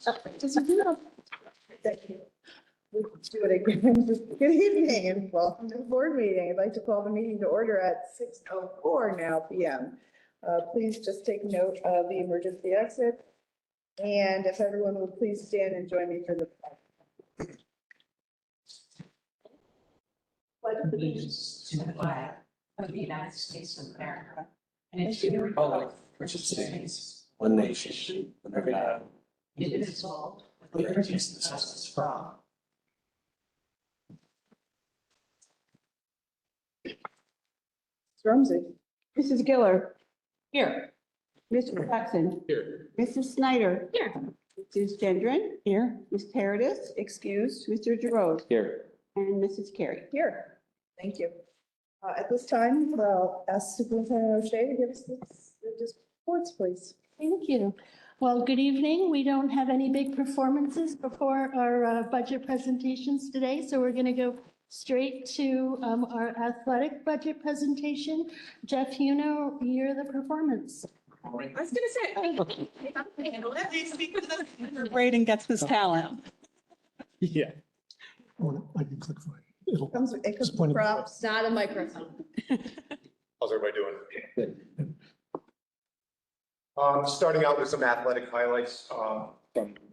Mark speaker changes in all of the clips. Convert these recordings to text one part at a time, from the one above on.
Speaker 1: Thank you. Let's do it again. Good evening and welcome to the board meeting. I'd like to call the meeting to order at 6:04 now p.m. Please just take note of the emergency exit. And if everyone would please stand and join me for the pledge of
Speaker 2: Allegiance to the flag of the United States of America and to the republic which stands one nation under God, indivisible, with liberty and justice for all.
Speaker 1: Rumsey.
Speaker 3: Mrs. Giller.
Speaker 2: Here.
Speaker 3: Mr. Jackson.
Speaker 2: Here.
Speaker 3: Mrs. Snyder.
Speaker 2: Here.
Speaker 3: Mrs. Gendron.
Speaker 2: Here.
Speaker 3: Ms. Paradis.
Speaker 1: Excused.
Speaker 3: Mr. Giroux.
Speaker 2: Here.
Speaker 3: And Mrs. Carey.
Speaker 1: Here. Thank you. At this time, I'll ask Superintendent O'Shea to give us the reports, please.
Speaker 4: Thank you. Well, good evening. We don't have any big performances before our budget presentations today, so we're going to go straight to our athletic budget presentation. Jeff, you're the performance.
Speaker 5: I was gonna say, let me speak to this. Braden gets his talent.
Speaker 6: Yeah. I can click for it. It'll.
Speaker 1: It comes
Speaker 6: Just
Speaker 1: with
Speaker 6: point it-
Speaker 1: props.
Speaker 5: Not a microphone.
Speaker 7: How's everybody doing? Starting out with some athletic highlights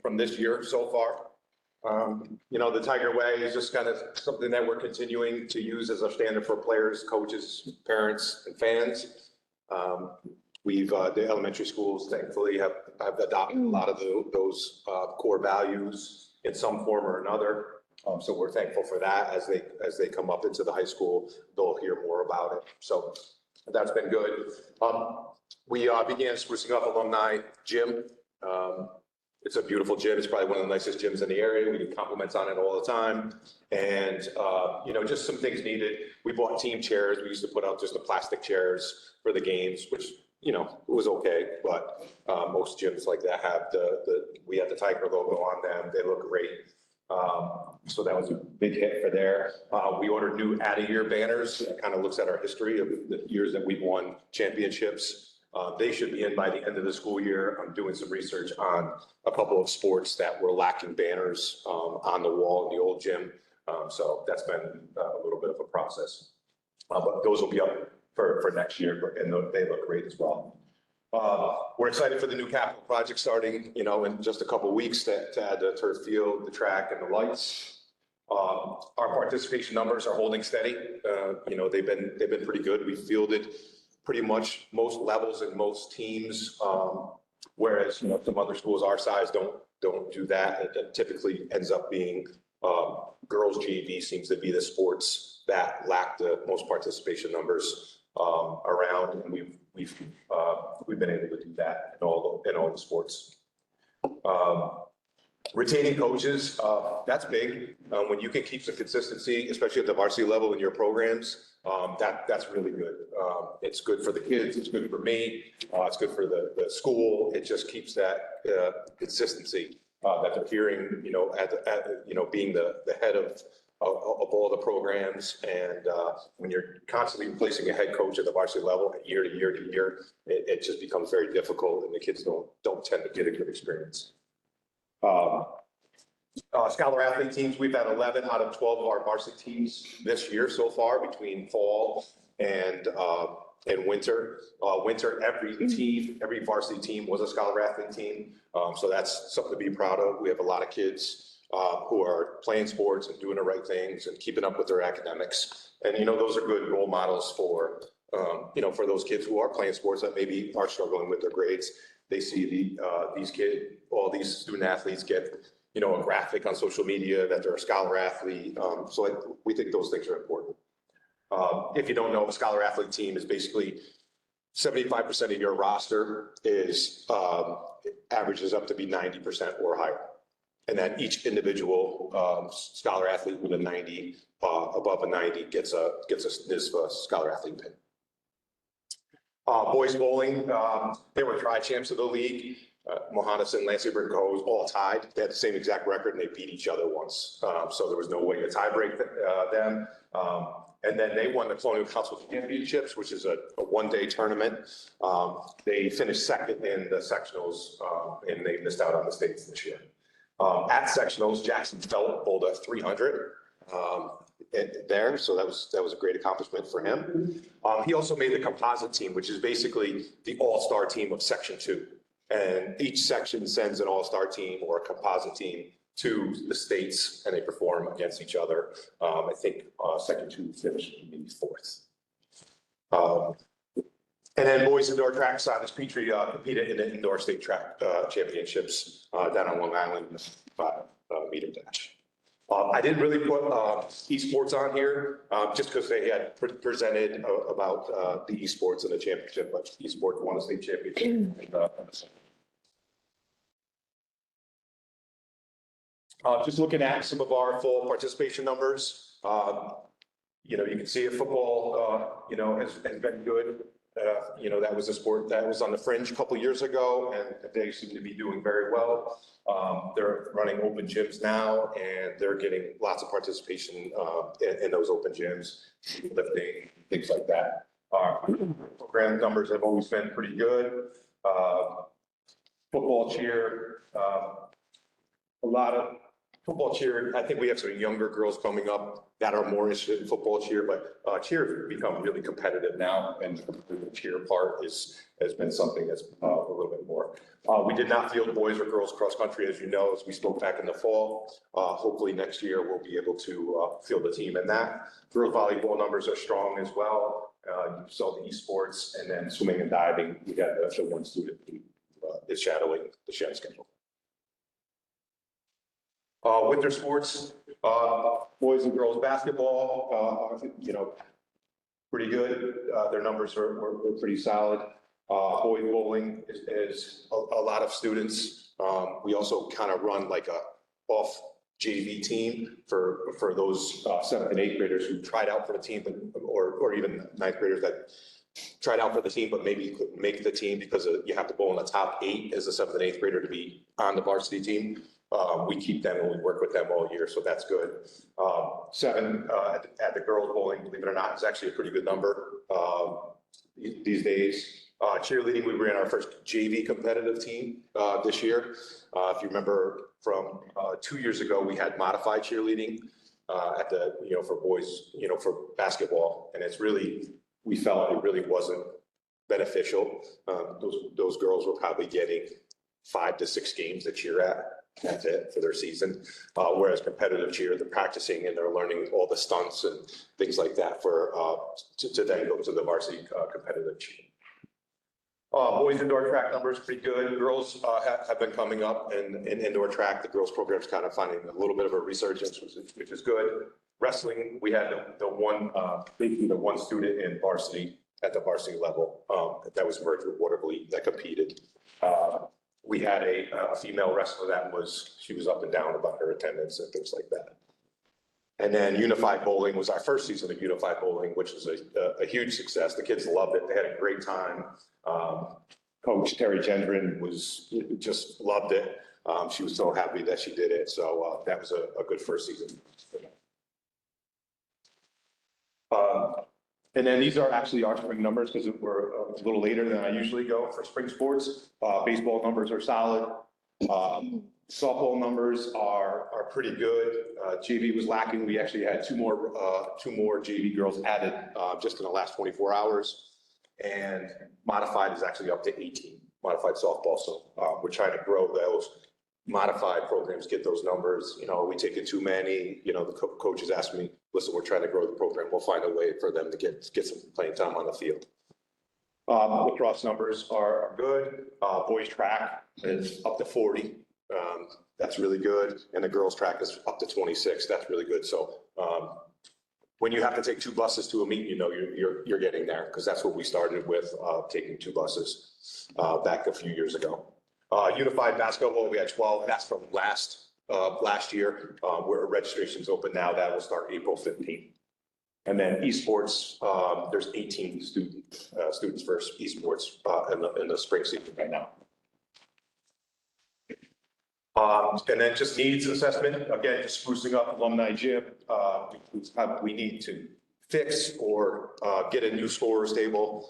Speaker 7: from this year so far. The Tiger Way is just kind of something that we're continuing to use as a standard for players, coaches, parents, and fans. The elementary schools thankfully have adopted a lot of those core values in some form or another. So we're thankful for that as they come up into the high school, they'll hear more about it. So that's been good. We began sprucing up alumni gym. It's a beautiful gym. It's probably one of the nicest gyms in the area. We get compliments on it all the time. And, just some things needed. We bought team chairs. We used to put out just the plastic chairs for the games, which, it was okay. But most gyms like that have we have the Tiger logo on them. They look great. So that was a big hit for there. We ordered new add-a-year banners. It kind of looks at our history of the years that we've won championships. They should be in by the end of the school year. I'm doing some research on a couple of sports that were lacking banners on the wall in the old gym. So that's been a little bit of a process. But those will be up for next year, and they look great as well. We're excited for the new capital project starting, in just a couple of weeks to add the turf field, the track, and the lights. Our participation numbers are holding steady. They've been pretty good. We fielded pretty much most levels and most teams, whereas some other schools our size don't do that. It typically ends up being girls JV seems to be the sports that lack the most participation numbers around, and we've been able to do that in all the sports. Retaining coaches, that's big. When you can keep some consistency, especially at the varsity level in your programs, that's really good. It's good for the kids. It's good for me. It's good for the school. It just keeps that consistency that they're hearing, being the head of all the programs. And when you're constantly replacing a head coach at the varsity level year to year to year, it just becomes very difficult, and the kids don't tend to get a good experience. Scholar athlete teams, we've had 11 out of 12 of our varsity teams this year so far between fall and winter. Every varsity team was a scholar athlete team. So that's something to be proud of. We have a lot of kids who are playing sports and doing the right things and keeping up with their academics. And, those are good role models for those kids who are playing sports that maybe are struggling with their grades. They see all these student athletes get, a graphic on social media that they're a scholar athlete. So we think those things are important. If you don't know, a scholar athlete team is basically 75% of your roster averages up to be 90% or higher. And then each individual scholar athlete with a 90, above a 90 gets a NISVA scholar athlete pin. Boys bowling, they were tri-champs of the league. Mohannes and Lansingburg Cohoes all tied. They had the same exact record, and they beat each other once. So there was no way to tie break them. And then they won the Colonial Council Championships, which is a one-day tournament. They finished second in the sectionals, and they missed out on the states this year. At sectionals, Jackson Felt bowled a 300 there, so that was a great accomplishment for him. He also made the composite team, which is basically the all-star team of Section 2. And each section sends an all-star team or a composite team to the states, and they perform against each other. I think Section 2 finished maybe fourth. And then boys indoor track, Silas Petrie competed in the indoor state track championships down on Long Island in the 5-meter dash. I didn't really put esports on here just because they had presented about the esports in the championship, but esports won a state championship. Just looking at some of our full participation numbers, you can see football, has been good. That was a sport that was on the fringe a couple of years ago, and they seem to be doing very well. They're running open gyms now, and they're getting lots of participation in those open gyms, lifting, things like that. Our program numbers have always been pretty good. Football cheer, a lot of football cheer. I think we have some younger girls coming up that are more interested in football cheer, but cheer has become really competitive now, and the cheer part has been something that's a little bit more. We did not field boys or girls cross country, as you know, as we spoke back in the fall. Hopefully next year we'll be able to field a team in that. Girls volleyball numbers are strong as well. You saw the esports, and then swimming and diving. We got the one student who is shadowing the shed schedule. Winter sports, boys and girls basketball, pretty good. Their numbers were pretty solid. Boys bowling is a lot of students. We also kind of run like a off JV team for those 7th and 8th graders who tried out for the team, or even 9th graders that tried out for the team, but maybe couldn't make the team because you have to bowl in the top 8 as a 7th and 8th grader to be on the varsity team. We keep them and we work with them all year, so that's good. 7 at the girls bowling, believe it or not, is actually a pretty good number these days. Cheerleading, we ran our first JV competitive team this year. If you remember from 2 years ago, we had modified cheerleading at the, for boys, for basketball, and we felt it really wasn't beneficial. Those girls were probably getting 5 to 6 games to cheer at. That's it for their season. Whereas competitive cheer, they're practicing and they're learning all the stunts and things like that to then go to the varsity competitive cheer. Boys indoor track numbers pretty good. Girls have been coming up in indoor track. The girls program's kind of finding a little bit of a resurgence, which is good. Wrestling, we had the one student in varsity at the varsity level that was merged with Waterloo that competed. We had a female wrestler she was up and down about her attendance and things like that. And then Unified Bowling was our first season of Unified Bowling, which was a huge success. The kids loved it. They had a great time. Coach Terry Gendron just loved it. She was so happy that she did it. So that was a good first season. And then these are actually our spring numbers because we're a little later than I usually go for spring sports. Baseball numbers are solid. Softball numbers are pretty good. JV was lacking. We actually had two more JV girls added just in the last 24 hours. And modified is actually up to 18, modified softball. So we're trying to grow those modified programs, get those numbers. Are we taking too many? The coaches asked me, listen, we're trying to grow the program. We'll find a way for them to get some playing time on the field. Lacrosse numbers are good. Boys track is up to 40. That's really good. And the girls track is up to 26. That's really good. So when you have to take 2 buses to a meet, you're getting there, because that's what we started with, taking 2 buses back a few years ago. Unified basketball, we had 12. That's from last year, where registration's open now. That will start April 15th. And then esports, there's 18 students for esports in the spring season right now. And then just needs assessment, again, just sprucing up alumni gym. We need to fix or get a new scorer's table.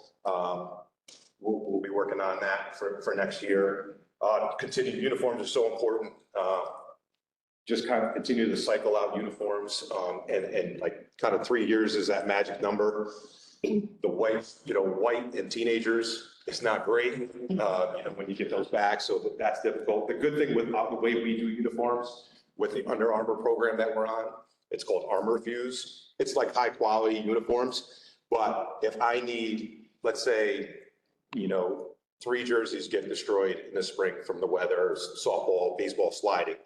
Speaker 7: We'll be working on that for next year. Continued uniforms are so important. just kind of continue to cycle out uniforms, and like kind of 3 years is that magic number. The white and teenagers, it's not great, when you get those back, so that's difficult. The good thing with the way we do uniforms, with the Under Armour program that we're on, it's called Armor Fuse. It's like high quality uniforms, but if I need, let's say, 3 jerseys get destroyed in the spring from the weather, softball, baseball, sliding.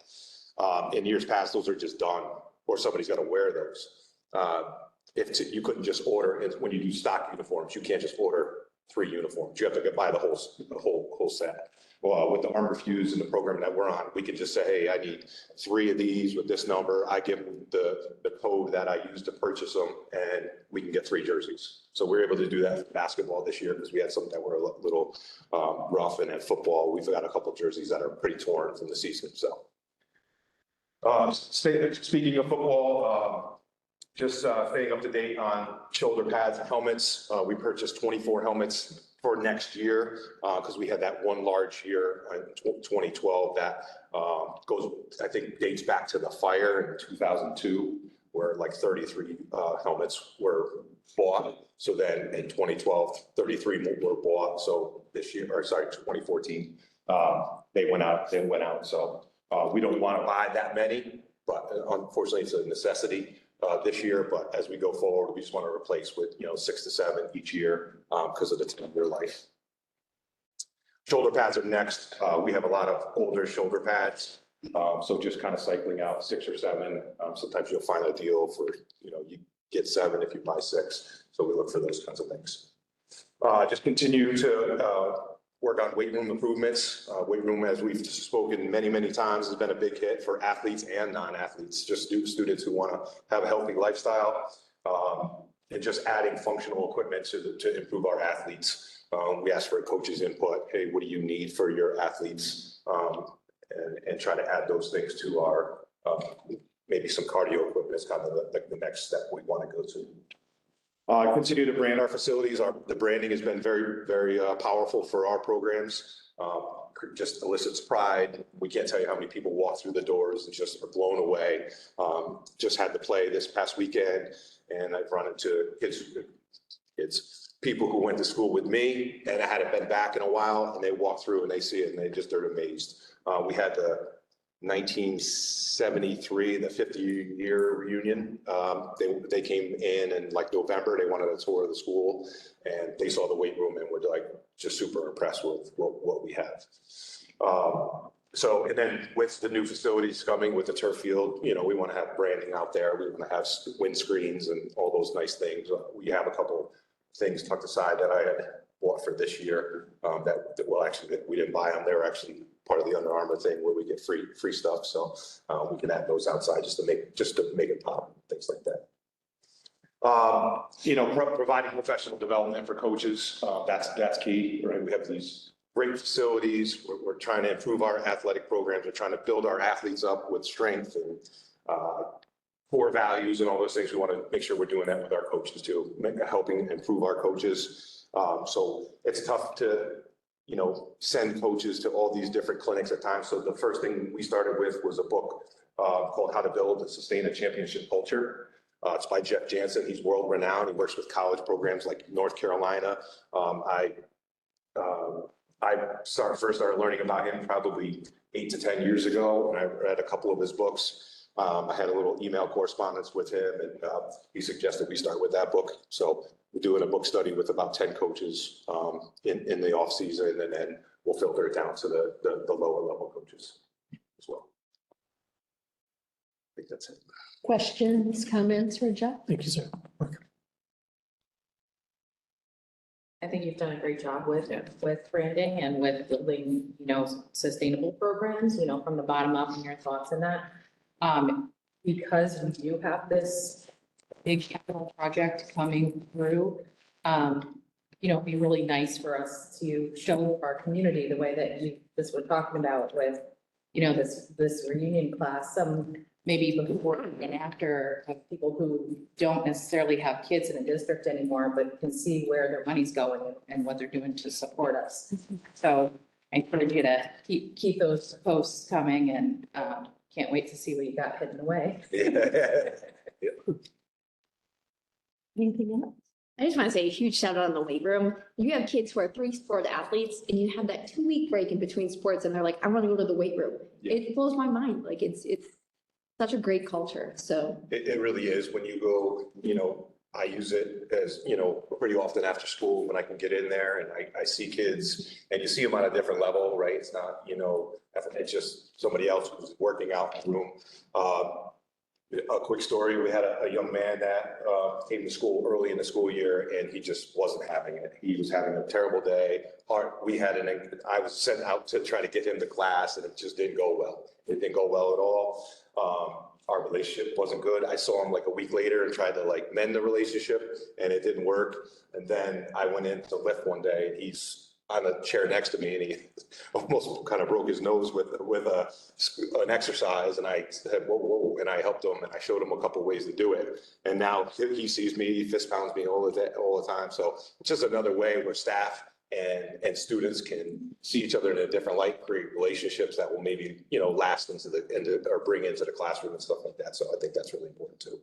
Speaker 7: In years past, those are just done, or somebody's got to wear those. You couldn't just order, when you do stock uniforms, you can't just order 3 uniforms. You have to buy the whole set. Well, with the Armor Fuse and the program that we're on, we can just say, hey, I need 3 of these with this number. I give them the code that I use to purchase them, and we can get 3 jerseys. So we're able to do that for basketball this year because we had some that were a little rough, and at football, we've got a couple of jerseys that are pretty torn from the season. So speaking of football, just staying up to date on shoulder pads and helmets. We purchased 24 helmets for next year because we had that one large year in 2012 that I think dates back to the fire in 2002, where like 33 helmets were bought. So then in 2012, 33 were bought. So this year, 2014, they went out. So we don't want to buy that many, but unfortunately, it's a necessity this year. But as we go forward, we just want to replace with 6 to 7 each year because of the 10-year life. Shoulder pads are next. We have a lot of older shoulder pads, so just kind of cycling out 6 or 7. Sometimes you'll find a deal for you get 7 if you buy 6. So we look for those kinds of things. Just continue to work on weight room improvements. Weight room, as we've spoken many times, has been a big hit for athletes and non-athletes, just students who want to have a healthy lifestyle, and just adding functional equipment to improve our athletes. We ask for a coach's input. Hey, what do you need for your athletes? And try to add those things to our, maybe some cardio equipment is kind of the next step we want to go to. Continue to brand our facilities. The branding has been very powerful for our programs. Just elicits pride. We can't tell you how many people walk through the doors and just are blown away. Just had to play this past weekend, and I've run into it's people who went to school with me, and I hadn't been back in a while, and they walk through and they see it, and they're amazed. We had the 1973, the 50-year reunion. They came in like November. They wanted a tour of the school, and they saw the weight room and were like just super impressed with what we have. And then with the new facilities coming with the turf field, we want to have branding out there. We want to have wind screens and all those nice things. We have a couple things tucked aside that I had bought for this year that we didn't buy them. They're actually part of the Under Armour thing where we get free stuff. So we can add those outside just to make it pop, things like that. Providing professional development for coaches, that's key, right? We have these great facilities. We're trying to improve our athletic programs. We're trying to build our athletes up with strength and core values and all those things. We want to make sure we're doing that with our coaches too, helping improve our coaches. So it's tough to send coaches to all these different clinics at times. So the first thing we started with was a book called How to Build and Sustain a Championship Culture. It's by Jeff Jansen. He's world renowned. He works with college programs like North Carolina. I first started learning about him probably 8 to 10 years ago, and I read a couple of his books. I had a little email correspondence with him, and he suggested we start with that book. So we're doing a book study with about 10 coaches in the off season, and then we'll filter it down to the lower level coaches as well. I think that's it.
Speaker 4: Questions, comments for Jeff?
Speaker 6: Thank you, sir. Mark.
Speaker 8: I think you've done a great job with branding and with building, sustainable programs, from the bottom up, and your thoughts in that. Because we do have this big capital project coming through, it'd be really nice for us to show our community the way that we're talking about with, this reunion class, some maybe before and after of people who don't necessarily have kids in a district anymore, but can see where their money's going and what they're doing to support us. So I encourage you to keep those posts coming and, can't wait to see what you got hidden away.
Speaker 4: Anything else?
Speaker 9: I just want to say a huge shout out on the weight room. You have kids who are 3-sport athletes and you have that 2-week break in between sports and they're like, I want to go to the weight room.
Speaker 7: Yeah.
Speaker 9: It blows my mind. Like it's such a great culture. So
Speaker 7: It really is. When you go, I use it as, pretty often after school when I can get in there and I see kids and you see them on a different level, right? It's not, it's just somebody else who's working out in the room. A quick story, we had a young man that came to school early in the school year and he just wasn't having it. He was having a terrible day. I was sent out to try to get him to class and it just didn't go well. It didn't go well at all. Our relationship wasn't good. I saw him like a week later and tried to mend the relationship and it didn't work. And then I went in to lift one day and he's on a chair next to me and he almost kind of broke his nose with an exercise. And I said, whoa, and I helped him and I showed him a couple of ways to do it. And now he sees me, he fist pounds me all the time. So it's just another way where staff and students can see each other in a different light, create relationships that will maybe, last or bring into the classroom and stuff like that. So I think that's really important too.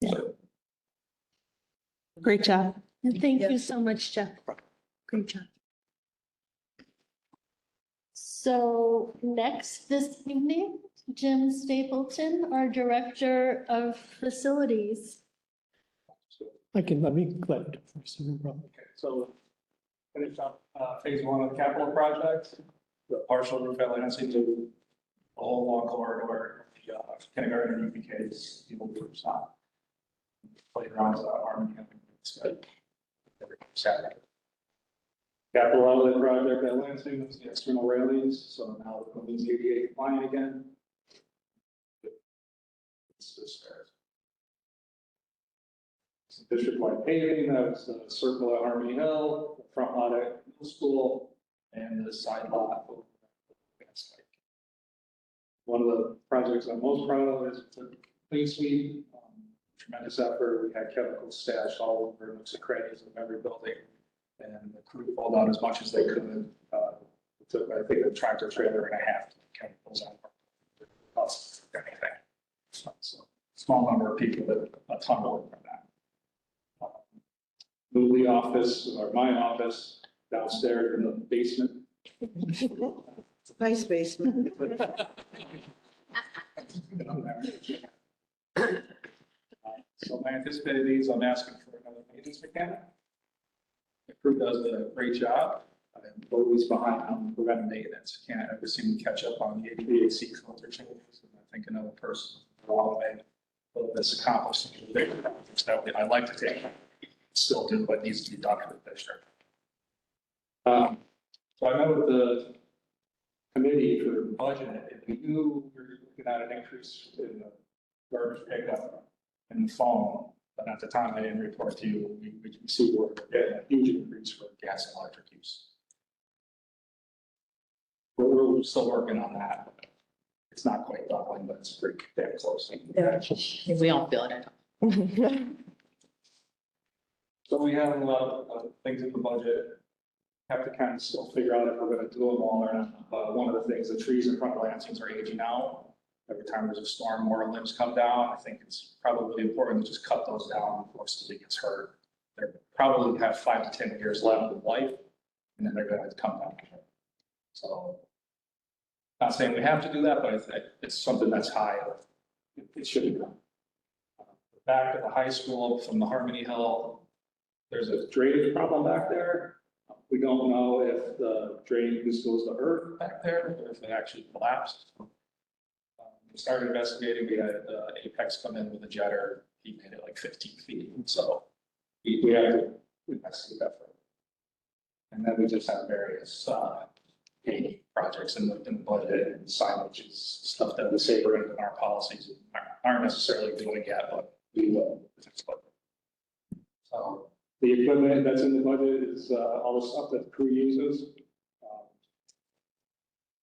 Speaker 7: So.
Speaker 5: Great job.
Speaker 4: And thank you so much, Jeff. Great job. So next this evening, Jim Stapleton, our Director of Facilities.
Speaker 6: Let me go ahead first, no problem.
Speaker 10: Okay, so finish up phase 1 of the capital project, the partial roof lancing to the whole long corridor, the kindergarten and UPK's, the old roofs on. Playgrounds, Harmony, it's good. Every Saturday. Capital outlet project at Lansing, that's the external railings, so now the building's ADA compliant again. It's district-wide paving, that's the circle at Harmony Hill, the front lot at middle school, and the side lot. One of the projects I'm most proud of is the clean sweep. Tremendous effort. We had chemicals stashed all over nooks and crannies of every building, and the crew pulled out as much as they could. It took, I think, a tractor trailer and a half to get chemicals out of us, anything. So, small number of people, but a ton of work on that. Move the office, or my office, downstairs in the basement.
Speaker 1: It's a nice basement.
Speaker 10: So my anticipated needs, I'm asking for another maintenance mechanic. The crew does a great job. I'm always behind on preventive maintenance. Can't ever seem to catch up on the HVAC filter changes. And I think another person along the way will this accomplish some of the bigger projects that I like to take. Still do what needs to be done for the district. So I met with the committee for the budget, and we knew we were looking at an increase in the garbage pickup and the phone, but at the time I didn't report to you, we see we're getting a huge increase for gas and electric use. We're still working on that. It's not quite doubling, but it's pretty damn close.
Speaker 8: Yeah. We all feel it.
Speaker 10: So we have a lot of things in the budget. Have to kind of still figure out if we're going to do them all or not. One of the things, the trees in front of Lansing's are aging out. Every time there's a storm, more limbs come down. I think it's probably important to just cut those down before somebody gets hurt. They probably have 5 to 10 years left of life, and then they're going to come down. So, not saying we have to do that, but it's something that's high. It should be done. Back at the high school from the Harmony Hill, there's a drainage problem back there. We don't know if the drain just goes to earth back there, or if it actually collapsed. We started investigating. We had Apex come in with a jetter. He made it like 15 feet. So we had to investigate that further. And then we just have various projects in the budget and signage, stuff that we say we're in our policies aren't necessarily doing yet, but we will. So the equipment that's in the budget is all the stuff that the crew uses.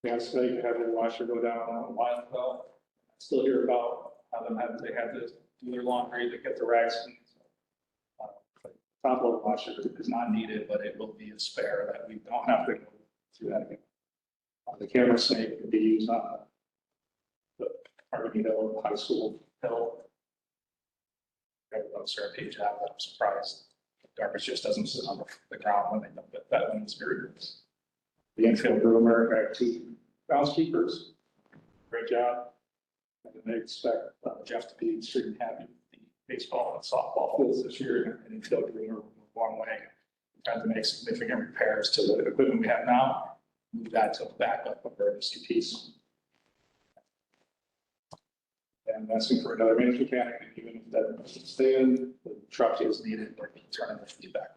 Speaker 10: We have to have the washer go down a while ago. I still hear about how they had to do their laundry to get the rags. Top load washer is not needed, but it will be a spare that we don't have to go through that again. The camera snake can be used on the Harmony Hill, High School Hill. Those are a page out, I'm surprised. Garbage just doesn't sit on the ground when they dump it. That one is very good. The infield groomer had 2 groundskeepers. Great job. And they expect Jeff to be extremely happy with the baseball and softball fields this year. And infield groomer will move a long way. Trying to make significant repairs to the equipment we have now. Move that to a backup emergency piece. And asking for another maintenance mechanic, and even if that doesn't stay in, the truck is needed, or turning the feedback.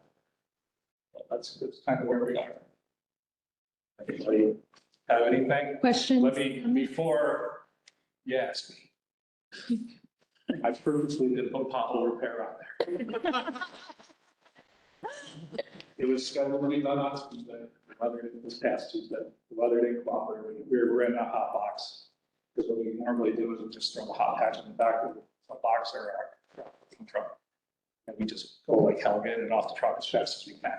Speaker 10: That's kind of where we are. Anybody have anything?
Speaker 4: Questions?
Speaker 10: Let me, before you ask me. I purposely didn't put pothole repair on there. It was scheduled to be done on Tuesday, this past Tuesday. The weather didn't cooperate. We were in a hot box. Because what we normally do is we just throw the hot hatch in the back of the box or our truck. And we just go like hell, get it off the truck as fast as we can.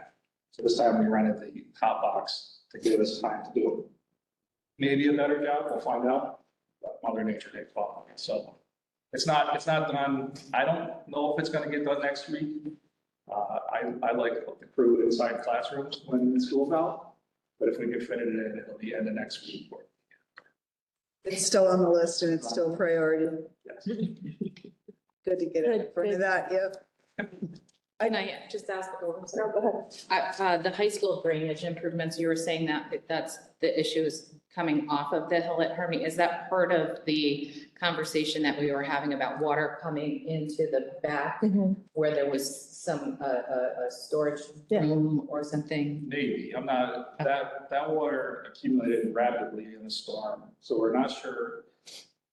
Speaker 10: So this time we rented the hot box to give us time to do it. Maybe a better job, we'll find out, but Mother Nature takes off. So it's not done. I don't know if it's gonna get done next week. I like to put the crew inside classrooms when the school's out, but if we can fit it in, it'll be end of next week.
Speaker 1: It's still on the list and it's still priority.
Speaker 10: Yes.
Speaker 1: Good to get it in front of that, yep.
Speaker 8: Can I just ask?
Speaker 1: No, go ahead.
Speaker 8: The high school drainage improvements, you were saying that that's the issue is coming off of the hill at Harmony. Is that part of the conversation that we were having about water coming into the back where there was some, a storage room or something?
Speaker 10: Maybe, I'm not, that water accumulated rapidly in the storm, so we're not sure.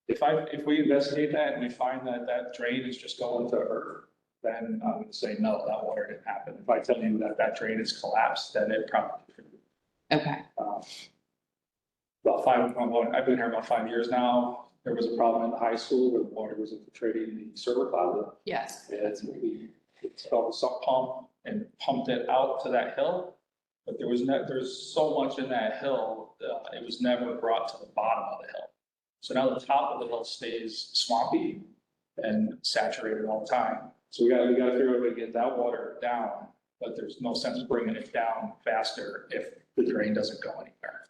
Speaker 10: If we investigate that and we find that that drain is just going to earth, then I would say, no, that water didn't happen. If I tell you that that drain is collapsed, then it probably.
Speaker 8: Okay.
Speaker 10: About 5.1, I've been here about 5 years now. There was a problem in the high school where the water was infiltrating the server closet.
Speaker 8: Yes.
Speaker 10: And we installed a sump pump and pumped it out to that hill. But there's so much in that hill, it was never brought to the bottom of the hill. So now the top of the hill stays swampy and saturated all the time. So we gotta figure out a way to get that water down, but there's no sense bringing it down faster if the drain doesn't go anywhere.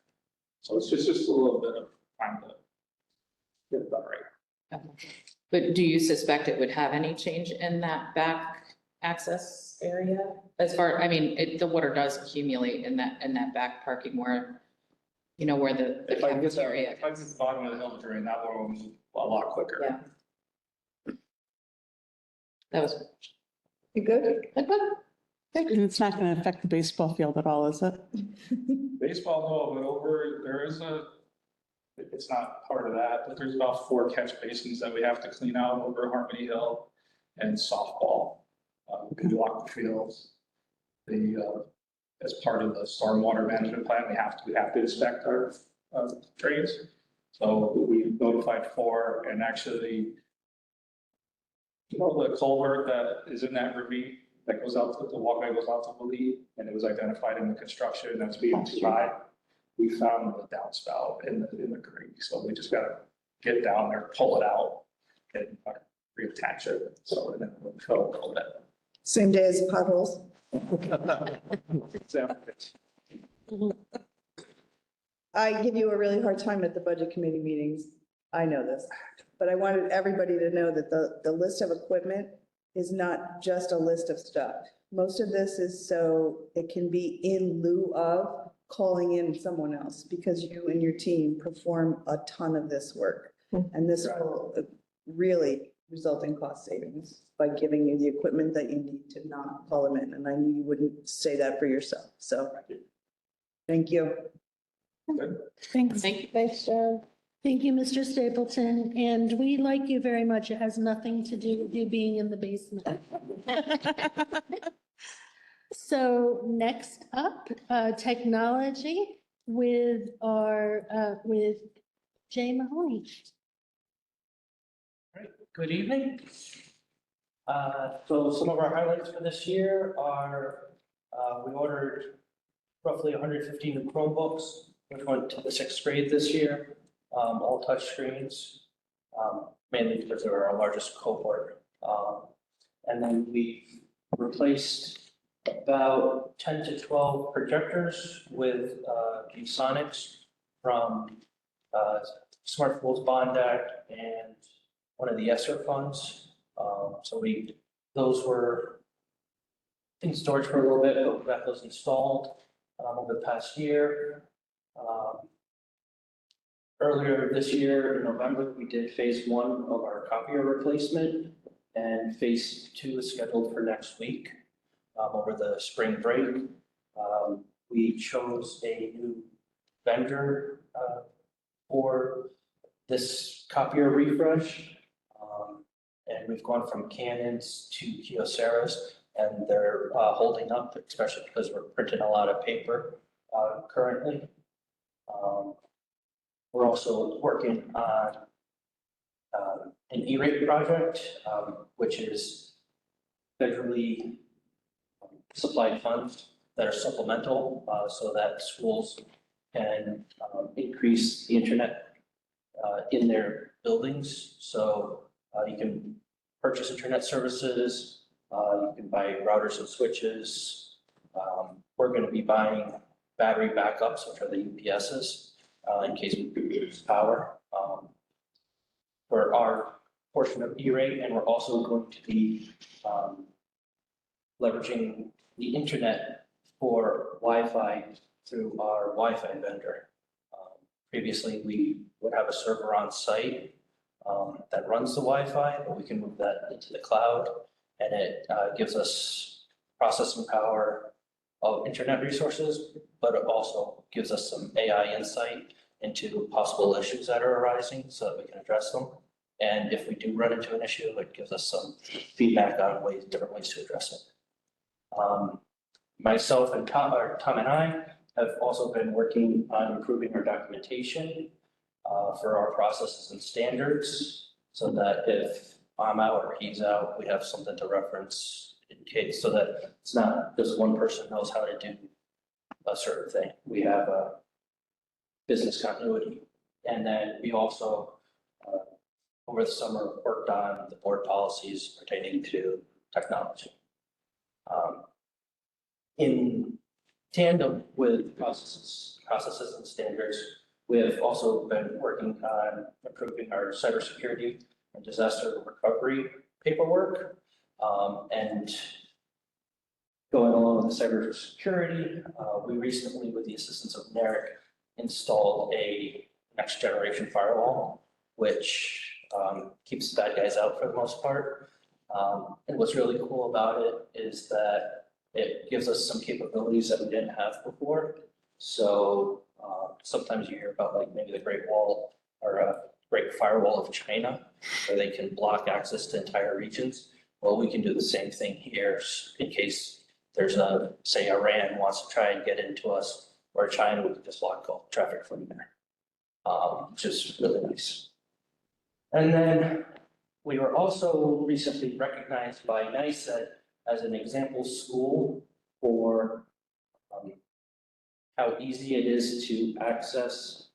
Speaker 10: So it's just a little bit of time to get it done right.
Speaker 8: But do you suspect it would have any change in that back access area? As far, I mean, the water does accumulate in that back parking where, you know, where the
Speaker 10: If I get
Speaker 8: cafeteria.
Speaker 10: if I get to the bottom of the hill drain, that water will move a lot quicker.
Speaker 8: Yeah. That was.
Speaker 1: You good?
Speaker 5: And it's not going to affect the baseball field at all, is it?
Speaker 10: Baseball, no, but there is it's not part of that, but there's about 4 catch basins that we have to clean out over Harmony Hill and softball. We block the fields. As part of the stormwater management plan, we have to inspect our drains. So we notified 4, and actually, you know, the culvert that is in that ravine that goes out to the walkway goes out to the lead, and it was identified in the construction that's being too high. We found the downspout in the creek, so we just gotta get down there, pull it out, and reattach it. So and then we'll fill all that.
Speaker 1: Same day as potholes.
Speaker 10: Exactly.
Speaker 1: I give you a really hard time at the budget committee meetings. I know this, but I wanted everybody to know that the list of equipment is not just a list of stuff. Most of this is so it can be in lieu of calling in someone else because you and your team perform a ton of this work. And this will really result in cost savings by giving you the equipment that you need to not call them in. And I knew you wouldn't say that for yourself. So thank you.
Speaker 5: Thanks.
Speaker 8: Thank you.
Speaker 4: Thanks, John. Thank you, Mr. Stapleton, and we like you very much. It has nothing to do with you being in the basement. So next up, technology with with Jay Mahoney.
Speaker 2: All right, good evening. So some of our highlights for this year are, we ordered roughly 115 new Chromebooks, which went to the 6th grade this year, all touch screens. mainly because they're our largest cohort. And then we replaced about 10 to 12 projectors with G-Sonics from Smart Schools Bond Act and one of the ESSER funds. So those were in storage for a little bit, but we got those installed over the past year. Earlier this year, in November, we did phase 1 of our copier replacement, and phase 2 is scheduled for next week over the spring break. We chose a new vendor for this copier refresh. And we've gone from Canons to Kyoceras, and they're holding up, especially because we're printing a lot of paper currently. We're also working on an E-rate project, which is federally supplied funds that are supplemental, so that schools can increase the internet in their buildings. So you can purchase internet services, you can buy routers and switches. We're going to be buying battery backups, which are the UPSs, in case we lose power for our portion of E-rate, and we're also going to be leveraging the internet for Wi-Fi through our Wi-Fi vendor. Previously, we would have a server on site that runs the Wi-Fi, but we can move that into the cloud, and it gives us processing power of internet resources, but it also gives us some AI insight into possible issues that are arising so that we can address them. And if we do run into an issue, it gives us some feedback on different ways to address it. Myself and Tom and I have also been working on improving our documentation for our processes and standards, so that if I'm out or he's out, we have something to reference in case, so that it's not just one person knows how to do a certain thing. We have a business continuity. And then we also, over the summer, worked on the board policies pertaining to technology. In tandem with processes and standards, we have also been working on improving our cybersecurity and disaster recovery paperwork. And going along with the cybersecurity, we recently, with the assistance of NARIC, installed a next generation firewall, which keeps the bad guys out for the most part. And what's really cool about it is that it gives us some capabilities that we didn't have before. So sometimes you hear about like maybe the Great Wall or a Great Firewall of China, where they can block access to entire regions. Well, we can do the same thing here in case there's say Iran wants to try and get into us, or China, we can just block all traffic from there, which is really nice. And then we were also recently recognized by NICEAD as an example school for how easy it is to access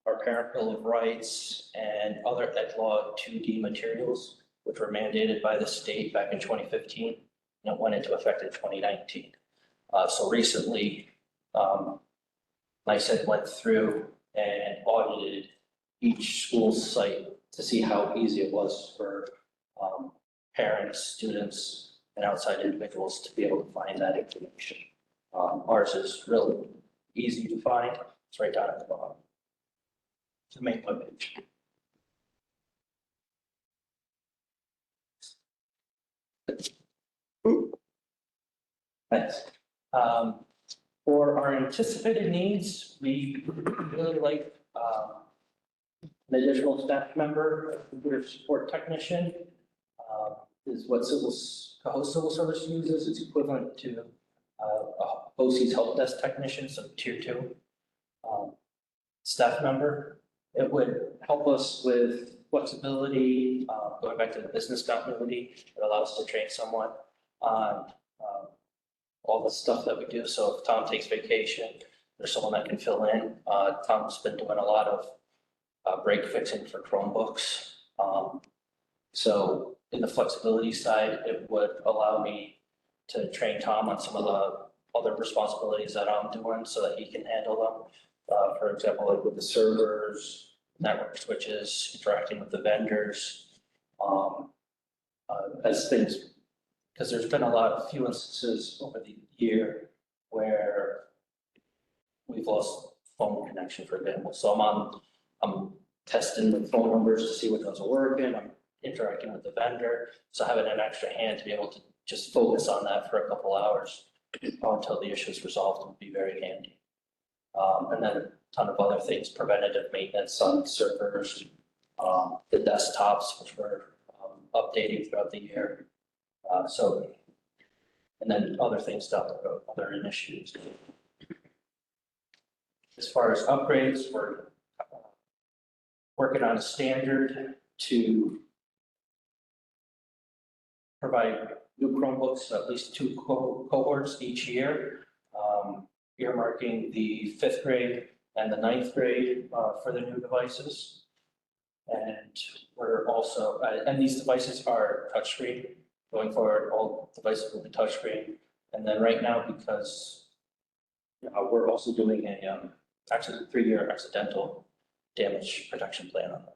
Speaker 2: our Parent Bill of Rights and other EdLaw 2D materials, which were mandated by the state back in 2015, and it went into effect in 2019. So recently, NICEAD went through and audited each school's site to see how easy it was for parents, students, and outside individuals to be able to find that information. Ours is really easy to find. It's right down at the bottom. It's the main webpage. Thanks. For our anticipated needs, we really like an additional staff member, computer support technician, is what Cohoes Civil Service uses. It's equivalent to BOCE's help desk technician, so tier 2 staff member. It would help us with flexibility, going back to the business continuity. It allows us to train someone on all the stuff that we do. So if Tom takes vacation, there's someone that can fill in. Tom's been doing a lot of break fixing for Chromebooks. So in the flexibility side, it would allow me to train Tom on some of the other responsibilities that I'm doing so that he can handle them. For example, like with the servers, network switches, interacting with the vendors. As things, because there's been few instances over the year where we've lost phone connection, for example. So I'm testing the phone numbers to see what those are working. I'm interacting with the vendor. So having an extra hand to be able to just focus on that for a couple hours until the issue is resolved would be very handy. And then a ton of other things, preventative maintenance on servers, the desktops, which we're updating throughout the year. And then other things down the road, other initiatives. As far as upgrades, we're working on a standard to provide new Chromebooks, at least 2 cohorts each year, earmarking the 5th grade and the 9th grade for the new devices. And we're also, and these devices are touchscreen. Going forward, all devices will be touchscreen. And then right now, because we're also doing actually a 3-year accidental damage protection plan on them.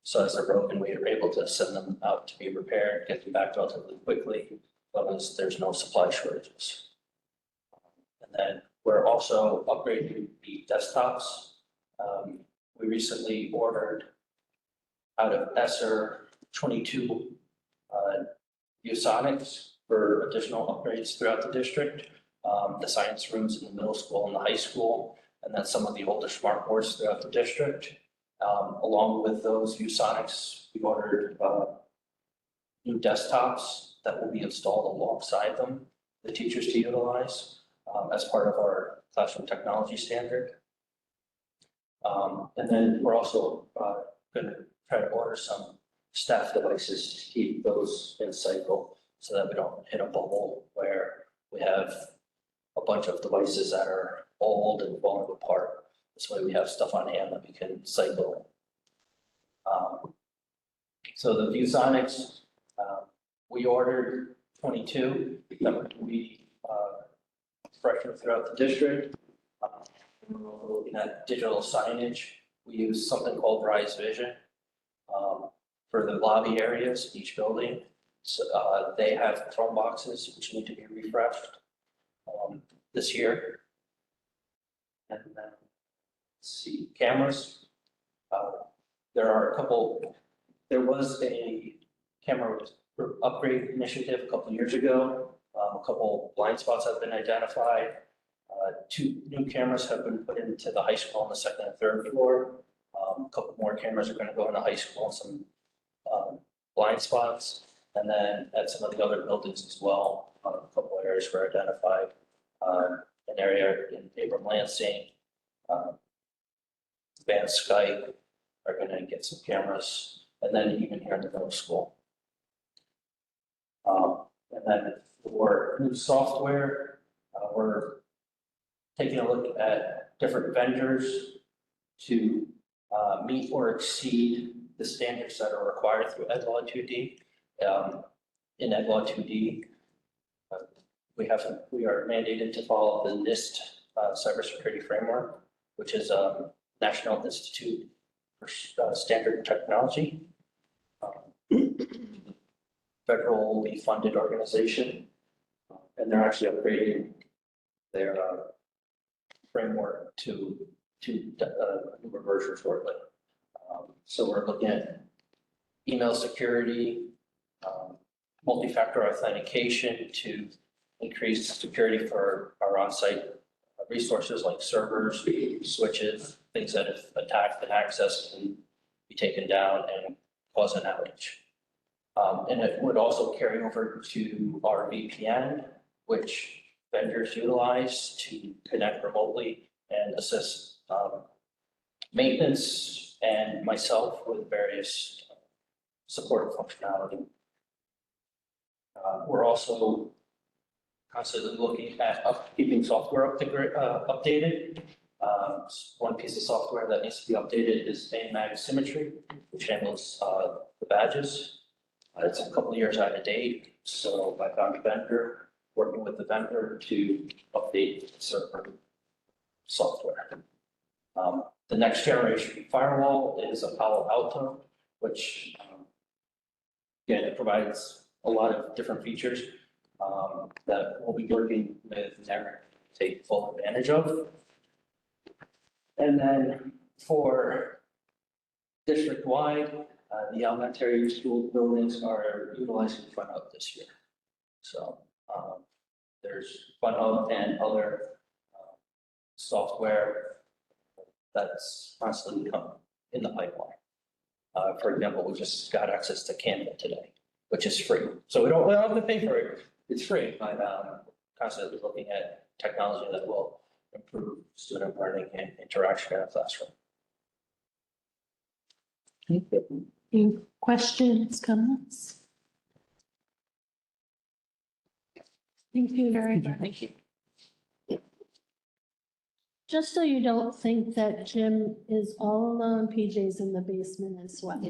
Speaker 2: So as they're broken, we are able to send them out to be repaired, get them back relatively quickly, as long as there's no supply shortages. And then we're also upgrading the desktops. We recently ordered out of ESSER 22 ViewSonics for additional upgrades throughout the district. The science rooms in the middle school and the high school, and then some of the older smart boards throughout the district. Along with those ViewSonics, we ordered new desktops that will be installed alongside them, the teachers to utilize as part of our classroom technology standard. And then we're also going to try to order some staff devices to keep those in cycle so that we don't hit a bubble where we have a bunch of devices that are old and falling apart. This way we have stuff on hand that we can cycle. So the ViewSonics, we ordered 22 that would be fresher throughout the district. We're looking at digital signage. We use something called Rise Vision for the lobby areas in each building. So they have Chrome boxes which need to be refreshed this year. And then let's see, cameras. There are a couple. There was a camera upgrade initiative a couple years ago. A couple blind spots have been identified. 2 new cameras have been put into the high school on the 2nd and 3rd floor. A couple more cameras are going to go in the high school and some blind spots. And then at some of the other buildings as well, a couple areas were identified. An area in Abram Lansing, Van Skype are going to get some cameras, and then even here in the middle school. And then for new software, we're taking a look at different vendors to meet or exceed the standards that are required through EdLaw 2D. In EdLaw 2D, we are mandated to follow the NIST cybersecurity framework, which is a National Institute for Standard Technology, federally funded organization, and they're actually upgrading their framework to a newer version shortly. So we're looking at email security, multi-factor authentication to increase security for our on-site resources like servers, switches, things that if attacked and access can be taken down and cause an outage. And it would also carry over to our VPN, which vendors utilize to connect remotely and assist maintenance and myself with various supportive functionality. We're also constantly looking at keeping software updated. One piece of software that needs to be updated is AMAG Symmetry, which handles the badges. It's a couple of years out of date, so I found a vendor, working with the vendor to update server software. The next generation firewall is a Palo Alto, which again, it provides a lot of different features that we'll be working with NERC to take full advantage of. And then for district-wide, the elementary school buildings are utilizing FunHub this year. So there's FunHub and other software that's constantly coming in the pipeline. For example, we just got access to Canva today, which is free. So we don't have to pay for it. It's free. I'm constantly looking at technology that will improve student learning and interaction in a classroom.
Speaker 4: Any questions, comments? Thank you very much.
Speaker 2: Thank you.
Speaker 4: Just so you don't think that Jim is all alone, PJ's in the basement as well.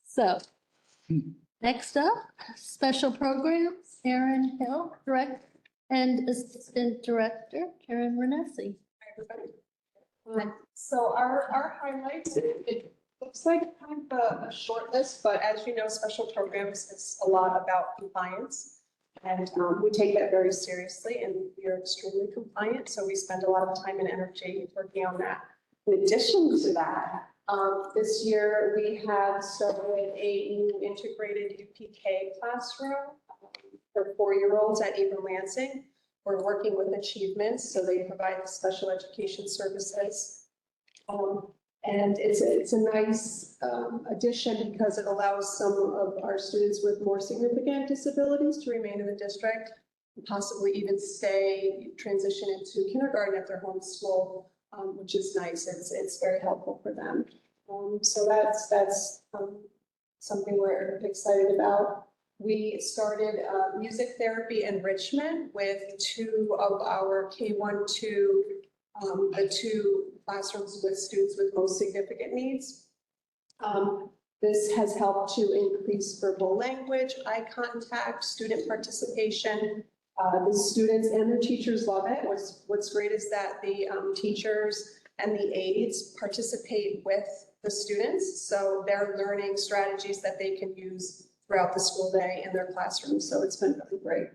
Speaker 4: So, next up, special programs, Erin Hill, Director and Assistant Director, Karen Renessi.
Speaker 5: So our highlights, it looks like kind of a short list, but as you know, special programs is a lot about compliance. And we take that very seriously and we are extremely compliant. So we spend a lot of time and energy working on that. In addition to that, this year we have started a new integrated UPK classroom for 4-year-olds at Avon Lansing. We're working with Achievements, so they provide the special education services. And it's a nice addition because it allows some of our students with more significant disabilities to remain in the district, and possibly even transition into kindergarten at their home school, which is nice. It's very helpful for them. So that's something we're excited about. We started music therapy enrichment with 2 of our K-1-2, the 2 classrooms with students with most significant needs. This has helped to increase verbal language, eye contact, student participation. The students and their teachers love it. What's great is that the teachers and the aides participate with the students. So they're learning strategies that they can use throughout the school day in their classrooms. So it's been really great.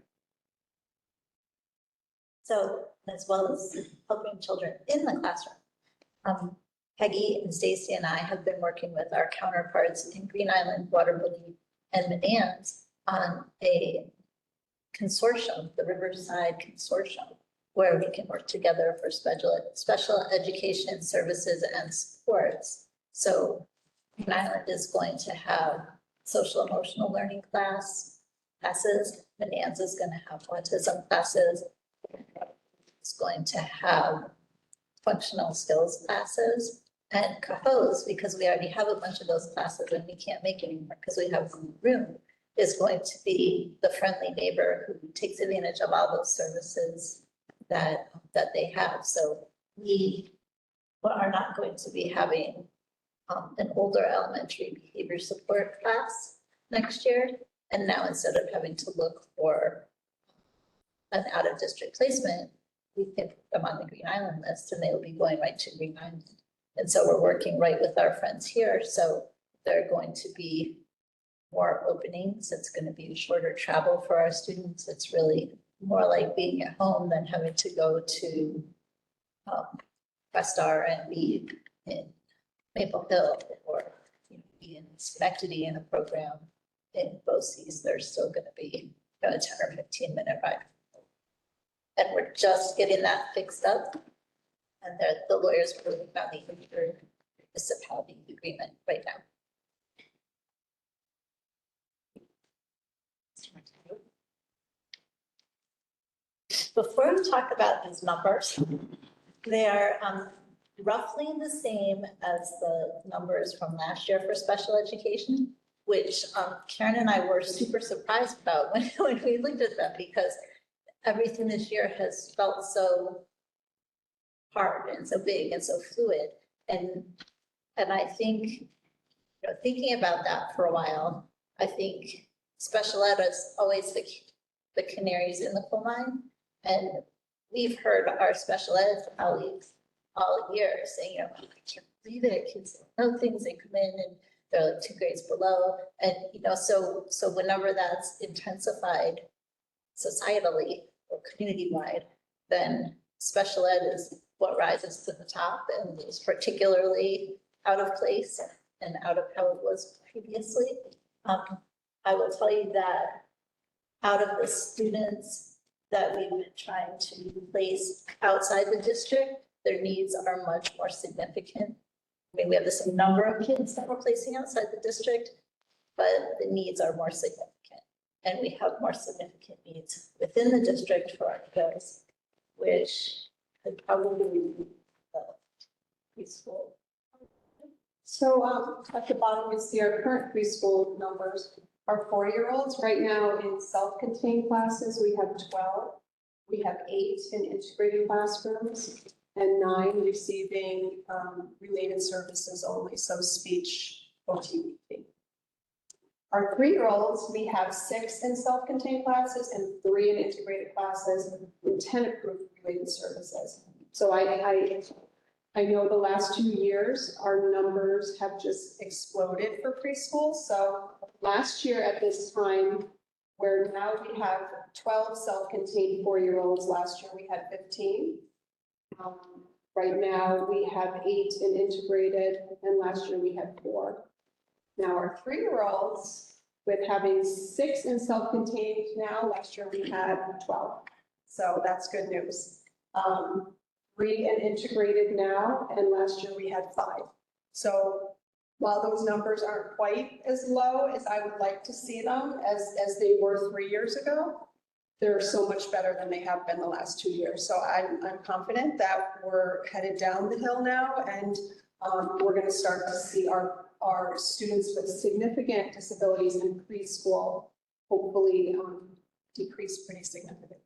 Speaker 11: So as well as helping children in the classroom. Peggy and Stacy and I have been working with our counterparts in Green Island, Waterbury, and Manans on a consortium, the Riverside Consortium, where we can work together for special education services and sports. So Green Island is going to have social emotional learning classes. Manans is going to have autism classes. It's going to have functional skills classes, and Cohoes, because we already have a bunch of those classes and we can't make any more because we have room, is going to be the friendly neighbor who takes advantage of all those services that they have. So we are not going to be having an older elementary behavior support class next year. And now instead of having to look for an out-of-district placement, we can put them on the Green Island list and they will be going right to Green Island. And so we're working right with our friends here. So there are going to be more openings. It's going to be shorter travel for our students. It's really more like being at home than having to go to Prestar and be in Maple Hill or be in Schenectady in a program. In BOCES, there's still going to be a 10 or 15-minute ride. And we're just getting that fixed up. And the lawyers are working on the inter-municipality agreement right now. Before we talk about these numbers, they are roughly the same as the numbers from last year for special education, which Karen and I were super surprised about when we looked at them, because everything this year has felt so hard and so big and so fluid. And I think, you know, thinking about that for a while, I think special ed is always the canaries in the coal mine. And we've heard our special ed colleagues all year saying, you know, I can't believe it, kids know things, they come in and they're like 2 grades below. And, you know, so whenever that's intensified societally or community-wide, then special ed is what rises to the top and is particularly out of place and out of how it was previously. I will tell you that out of the students that we've been trying to place outside the district, their needs are much more significant. I mean, we have the same number of kids that we're placing outside the district, but the needs are more significant. And we have more significant needs within the district for our kiddos, which could probably be preschool.
Speaker 5: So at the bottom, you see our current preschool numbers. Our 4-year-olds right now in self-contained classes, we have 12. We have 8 in integrated classrooms and 9 receiving related services only, so speech, OT. Our 3-year-olds, we have 6 in self-contained classes and 3 in integrated classes and 10 approved related services. So I know the last 2 years, our numbers have just exploded for preschool. So last year at this time, where now we have 12 self-contained 4-year-olds, last year we had 15. Right now we have 8 in integrated and last year we had 4. Now our 3-year-olds, with having 6 in self-contained now, last year we had 12. So that's good news. 3 in integrated now, and last year we had 5. So while those numbers aren't quite as low as I would like to see them as they were 3 years ago, they're so much better than they have been the last 2 years. So I'm confident that we're headed down the hill now, and we're going to start to see our students with significant disabilities in preschool hopefully decrease pretty significantly.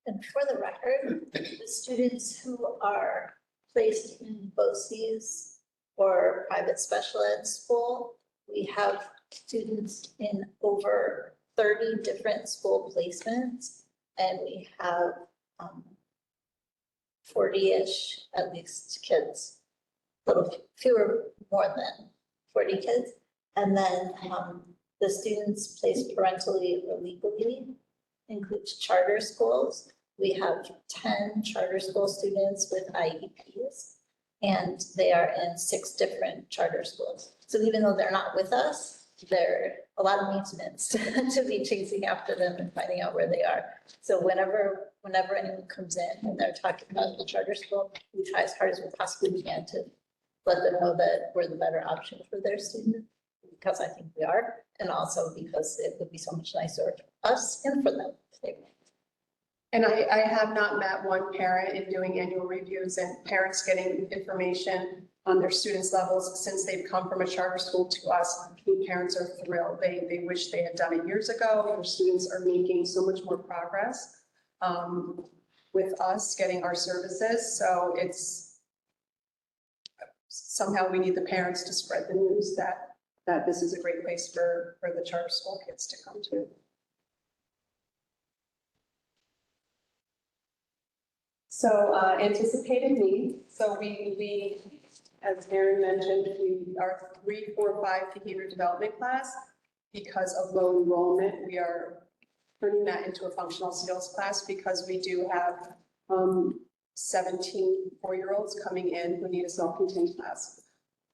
Speaker 11: And for the record, the students who are placed in BOCES or private special ed school, we have students in over 30 different school placements, and we have 40-ish at least kids, a little fewer more than 40 kids. And then the students placed parentally or legally includes charter schools. We have 10 charter school students with IEPs, and they are in 6 different charter schools. So even though they're not with us, they're a lot of maintenance to be chasing after them and finding out where they are. So whenever anyone comes in and they're talking about the charter school, we try as hard as we possibly can to let them know that we're the better option for their student, because I think we are, and also because it would be so much nicer for us and for them if they were.
Speaker 5: And I have not met one parent in doing annual reviews and parents getting information on their students' levels since they've come from a charter school to us. The parents are thrilled. They wish they had done it years ago. Their students are making so much more progress with us getting our services. So it's somehow we need the parents to spread the news that this is a great place for the charter school kids to come to. So anticipated need. So we, as Erin mentioned, our 3, 4, 5 behavior development class, because of low enrollment, we are turning that into a functional skills class because we do have 17 4-year-olds coming in who need a self-contained class.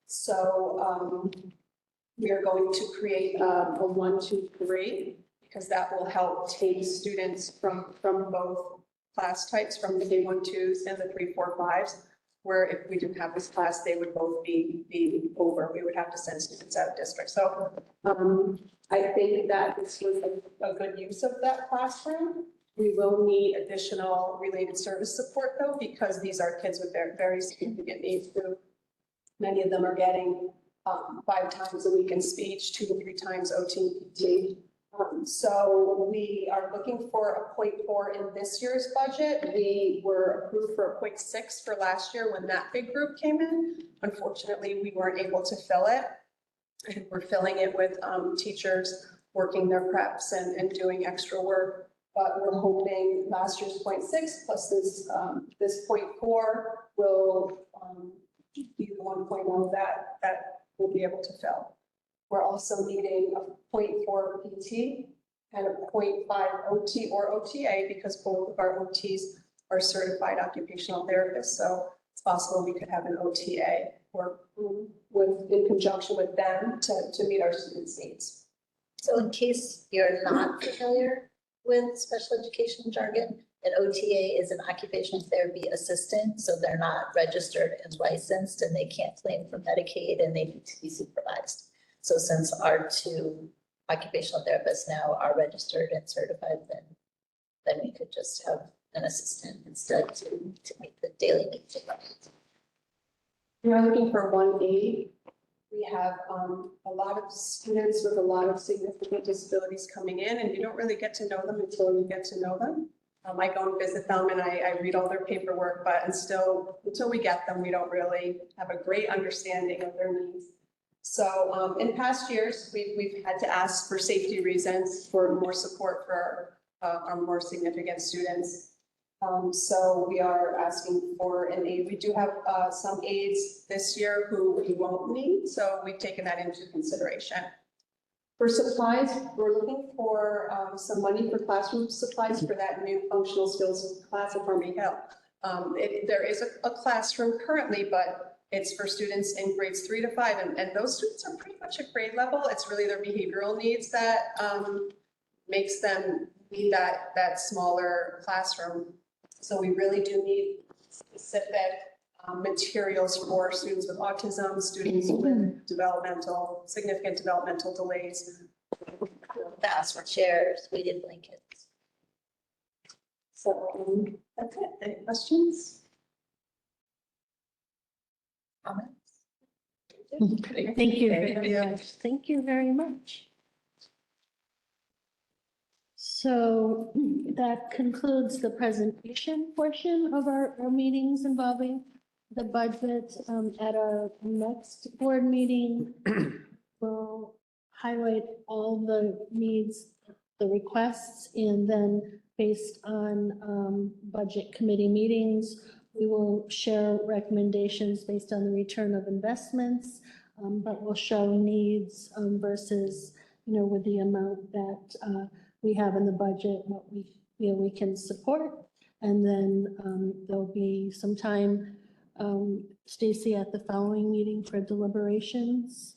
Speaker 5: So we are going to create a 1, 2, 3, because that will help take students from both class types, from the K1-2s and the 3, 4, 5s, where if we didn't have this class, they would both be over. We would have to send students out of district. So I think that this was a good use of that classroom. We will need additional related service support though, because these are kids with very significant needs. Many of them are getting 5 times a week in speech, 2 to 3 times OT and PT. So we are looking for a 0.4 in this year's budget. We were approved for a 0.6 for last year when that big group came in. Unfortunately, we weren't able to fill it. And we're filling it with teachers working their preps and doing extra work. But we're hoping last year's 0.6 plus this 0.4 will be the 1.0 that we'll be able to fill. We're also needing a 0.4 PT and a 0.5 OT or OTA because both of our OTs are certified occupational therapists. So it's possible we could have an OTA or in conjunction with them to meet our students' needs.
Speaker 11: So in case you're not familiar with special education jargon, an OTA is an occupational therapy assistant. So they're not registered and licensed and they can't claim for Medicaid and they need to be supervised. So since our two occupational therapists now are registered and certified, then we could just have an assistant instead to meet the daily needs of us.
Speaker 5: We are looking for 1A. We have a lot of students with a lot of significant disabilities coming in, and you don't really get to know them until you get to know them. I go and visit them and I read all their paperwork, but until we get them, we don't really have a great understanding of their needs. So in past years, we've had to ask for safety reasons for more support for our more significant students. So we are asking for an aid. We do have some aides this year who we won't need, so we've taken that into consideration. For supplies, we're looking for some money for classroom supplies for that new functional skills class at Harmony Hill. There is a classroom currently, but it's for students in grades 3 to 5, and those students are pretty much at grade level. It's really their behavioral needs that makes them need that smaller classroom. So we really do need specific materials for students with autism, students with significant developmental delays.
Speaker 11: Desks, chairs, weighted blankets.
Speaker 5: So that's it. Any questions?
Speaker 11: Comments?
Speaker 4: Thank you very much. Thank you very much. So that concludes the presentation portion of our meetings involving the budget. At our next board meeting, we'll highlight all the needs, the requests, and then based on budget committee meetings, we will share recommendations based on the return of investments, but we'll show needs versus, with the amount that we have in the budget, what we feel we can support. And then there'll be some time, Stacy, at the following meeting for deliberations,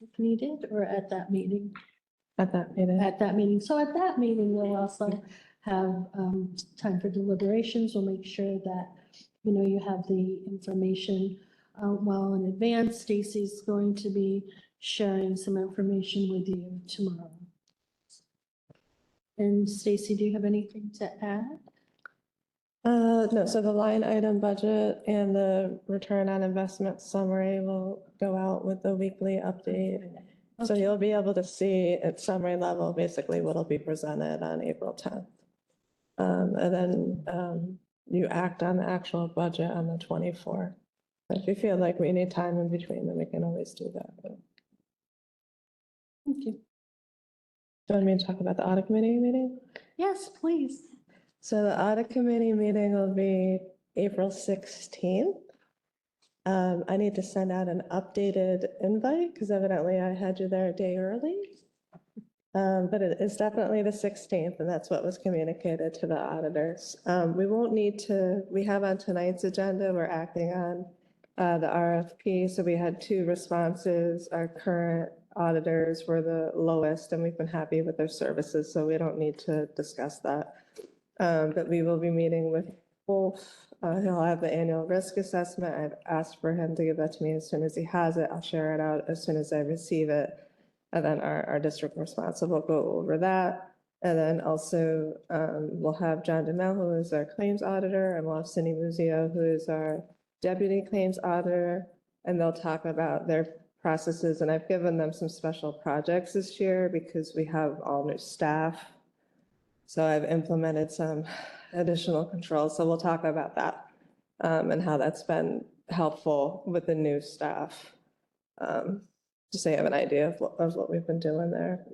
Speaker 4: if needed, or at that meeting?
Speaker 12: At that meeting.
Speaker 4: At that meeting. So at that meeting, we'll also have time for deliberations. We'll make sure that, you have the information well in advance. Stacy's going to be sharing some information with you tomorrow. And Stacy, do you have anything to add?
Speaker 12: No, so the line item budget and the return on investment summary will go out with the weekly update. So you'll be able to see at summary level, basically what'll be presented on April 10th. And then you act on the actual budget on the 24th. If you feel like we need time in between, then we can always do that.
Speaker 4: Thank you.
Speaker 12: Do you want me to talk about the audit committee meeting?
Speaker 4: Yes, please.
Speaker 12: So the audit committee meeting will be April 16th. I need to send out an updated invite because evidently I had you there a day early. But it is definitely the 16th, and that's what was communicated to the auditors. We won't need to, we have on tonight's agenda, we're acting on the RFP. So we had 2 responses. Our current auditors were the lowest, and we've been happy with their services, so we don't need to discuss that. But we will be meeting with Wolf. He'll have the annual risk assessment. I've asked for him to give that to me as soon as he has it. I'll share it out as soon as I receive it. And then our district responsible will go over that. And then also we'll have John DeMel, who is our claims auditor, and we'll have Cindy Muzio, who is our deputy claims auditor. And they'll talk about their processes, and I've given them some special projects this year because we have all new staff. So I've implemented some additional controls. So we'll talk about that and how that's been helpful with the new staff. Just so you have an idea of what we've been doing there.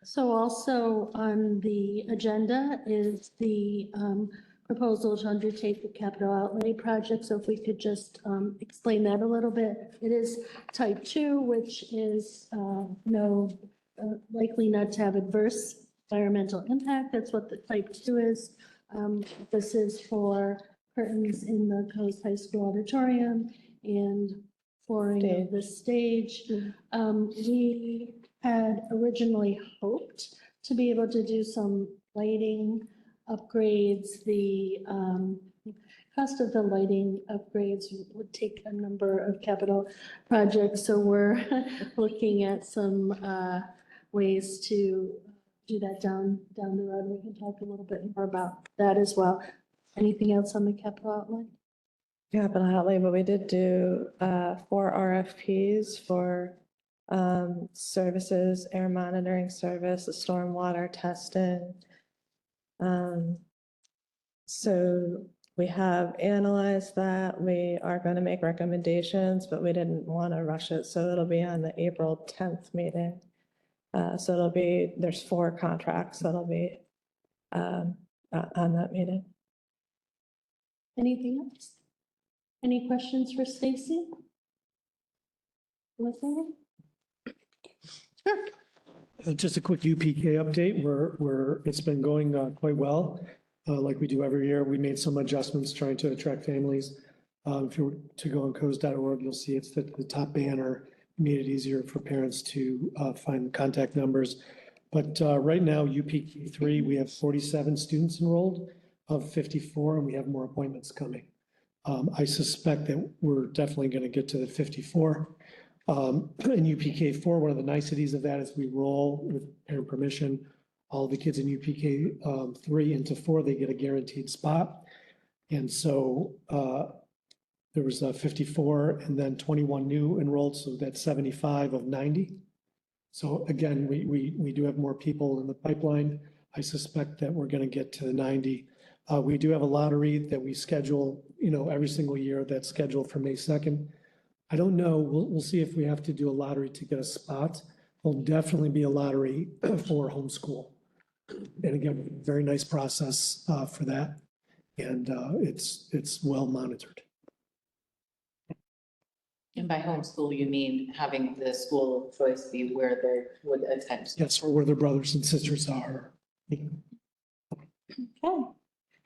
Speaker 4: So also on the agenda is the proposal to undertake the capital outlay project. So if we could just explain that a little bit. It is type 2, which is likely not to have adverse environmental impact. That's what the type 2 is. This is for curtains in the Cohoes High School auditorium and flooring of the stage. We had originally hoped to be able to do some lighting upgrades. The cost of the lighting upgrades would take a number of capital projects. So we're looking at some ways to do that down the road. We can talk a little bit more about that as well. Anything else on the capital outlay?
Speaker 12: Capital outlay, but we did do 4 RFPs for services, air monitoring service, the stormwater testing. So we have analyzed that. We are going to make recommendations, but we didn't want to rush it. So it'll be on the April 10th meeting. So there's 4 contracts that'll be on that meeting.
Speaker 4: Anything else? Any questions for Stacy? Sure.
Speaker 6: Just a quick UPK update where it's been going quite well. Like we do every year, we made some adjustments trying to attract families. If you were to go on cohoes.org, you'll see it's the top banner. Made it easier for parents to find contact numbers. But right now, UPK 3, we have 47 students enrolled of 54, and we have more appointments coming. I suspect that we're definitely going to get to the 54. In UPK 4, one of the niceties of that is we roll with parent permission. All the kids in UPK 3 into 4, they get a guaranteed spot. And so there was 54 and then 21 new enrolled, so that's 75 of 90. So again, we do have more people in the pipeline. I suspect that we're going to get to the 90. We do have a lottery that we schedule, every single year that's scheduled for May 2nd. I don't know, we'll see if we have to do a lottery to get a spot. There'll definitely be a lottery for homeschool. And again, very nice process for that. And it's well monitored.
Speaker 8: And by homeschool, you mean having the school of choice be where they would attend?
Speaker 6: Yes, or where their brothers and sisters are.
Speaker 4: Okay.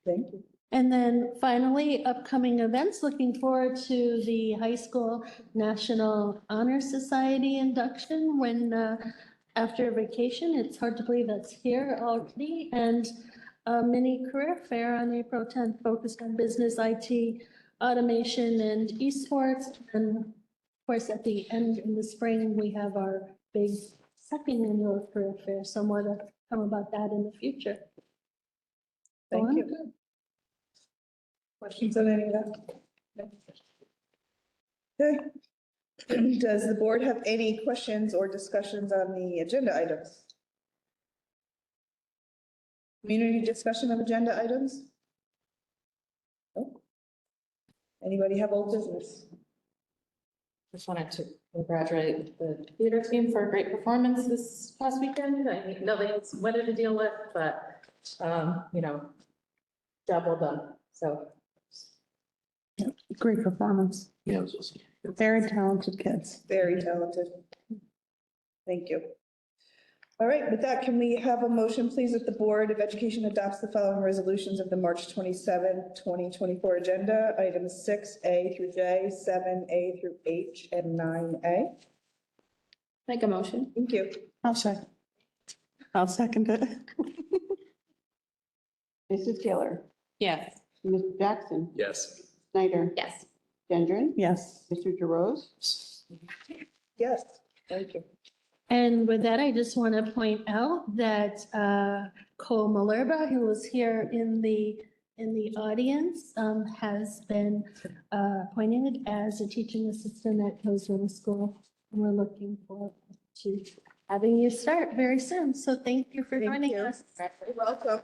Speaker 1: Thank you.
Speaker 4: And then finally, upcoming events, looking forward to the high school National Honor Society induction when after vacation. It's hard to believe that's here already. And a mini career fair on April 10th focused on business, IT, automation, and esports. And of course, at the end in the spring, we have our big second annual career fair. So more to come about that in the future.
Speaker 1: Thank you. Questions on any of that? Okay. Does the board have any questions or discussions on the agenda items? Community discussion of agenda items? No? Anybody have old business?
Speaker 8: Just wanted to congratulate the theater team for a great performance this past weekend. I mean, nothing's weather to deal with, but, job well done. So.
Speaker 3: Great performance.
Speaker 2: Yeah, it was awesome.
Speaker 3: Very talented kids.
Speaker 1: Very talented. Thank you. All right, with that, can we have a motion, please, that the Board of Education adopts the following resolutions of the March 27, 2024 agenda, items 6A through J, 7A through H, and 9A?
Speaker 9: Make a motion.
Speaker 1: Thank you.
Speaker 3: I'll second it. Mrs. Taylor,
Speaker 8: Yes.
Speaker 3: Mr. Jackson,
Speaker 2: Yes.
Speaker 3: Snyder,
Speaker 9: Yes.
Speaker 3: Gendron,
Speaker 12: Yes.
Speaker 3: Mr. DeRose.
Speaker 1: Yes, thank you.
Speaker 4: And with that, I just want to point out that Cole Malerba, who was here in the in the audience has been appointed as a teaching assistant at Cohoes Middle School. And we're looking forward to having you start very soon. So thank you for
Speaker 1: Thank
Speaker 4: joining
Speaker 1: you.
Speaker 4: us.
Speaker 1: You're welcome.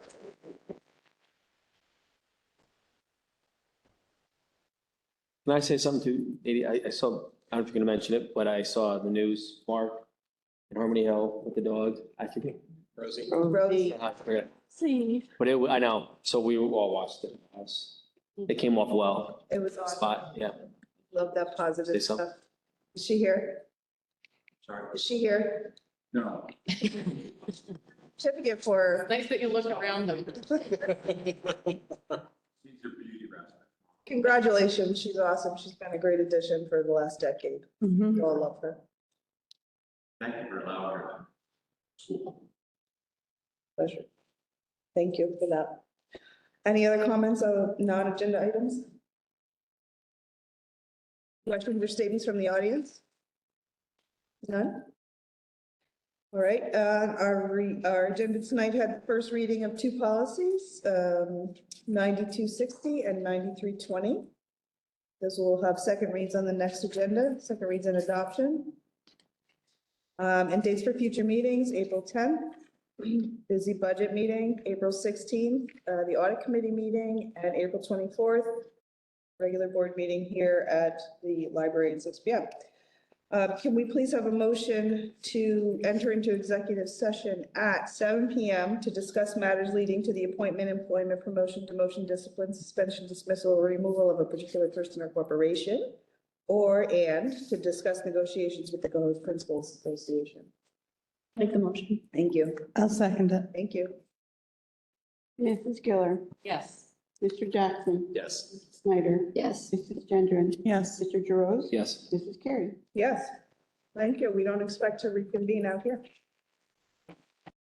Speaker 2: Can I say something to, Katie? I saw, I don't know if you're gonna mention it, but I saw the news, Mark in Harmony Hill with the dog. I forget. Rosie.
Speaker 1: Rosie.
Speaker 2: I forget.
Speaker 4: See.
Speaker 2: But I know, so we all watched it in the house. It came off well.
Speaker 1: It was awesome.
Speaker 2: Spot, yeah.
Speaker 1: Love that
Speaker 2: Say
Speaker 1: positive
Speaker 2: something.
Speaker 1: stuff. Is she here?
Speaker 10: Sorry.
Speaker 1: Is she here?
Speaker 10: No.
Speaker 1: Certificate for
Speaker 8: Nice that you look around them.
Speaker 1: congratulations. She's awesome. She's been a great addition for the last decade. We all love her.
Speaker 10: Thank you for allowing her.
Speaker 1: Pleasure. Thank you for that. Any other comments on non-agenda items? Questions or statements from the audience? None? All right, our agenda tonight had the first reading of two policies, 9260 and 9320. This will have second reads on the next agenda, second reads and adoption. And dates for future meetings, April 10th, busy budget meeting, April 16th, the audit committee meeting, and April 24th, regular board meeting here at the library at 6 p.m. Can we please have a motion to enter into executive session at 7 p.m. to discuss matters leading to the appointment, employment, promotion, demotion, discipline, suspension, dismissal, or removal of a particular person or corporation, and to discuss negotiations with the Cohoes Principals Association?
Speaker 3: Make the motion.
Speaker 1: Thank you.
Speaker 12: I'll second it.
Speaker 1: Thank you.
Speaker 3: Mrs. Giller,
Speaker 8: Yes.
Speaker 3: Mr. Jackson,
Speaker 2: Yes.
Speaker 3: Mrs. Snyder,
Speaker 9: Yes.
Speaker 3: Mrs. Gendron,
Speaker 12: Yes.
Speaker 3: Mr. Gerose,
Speaker 2: Yes.
Speaker 3: Mrs. Carey.
Speaker 1: Yes. Thank you. We don't expect to reconvene out here.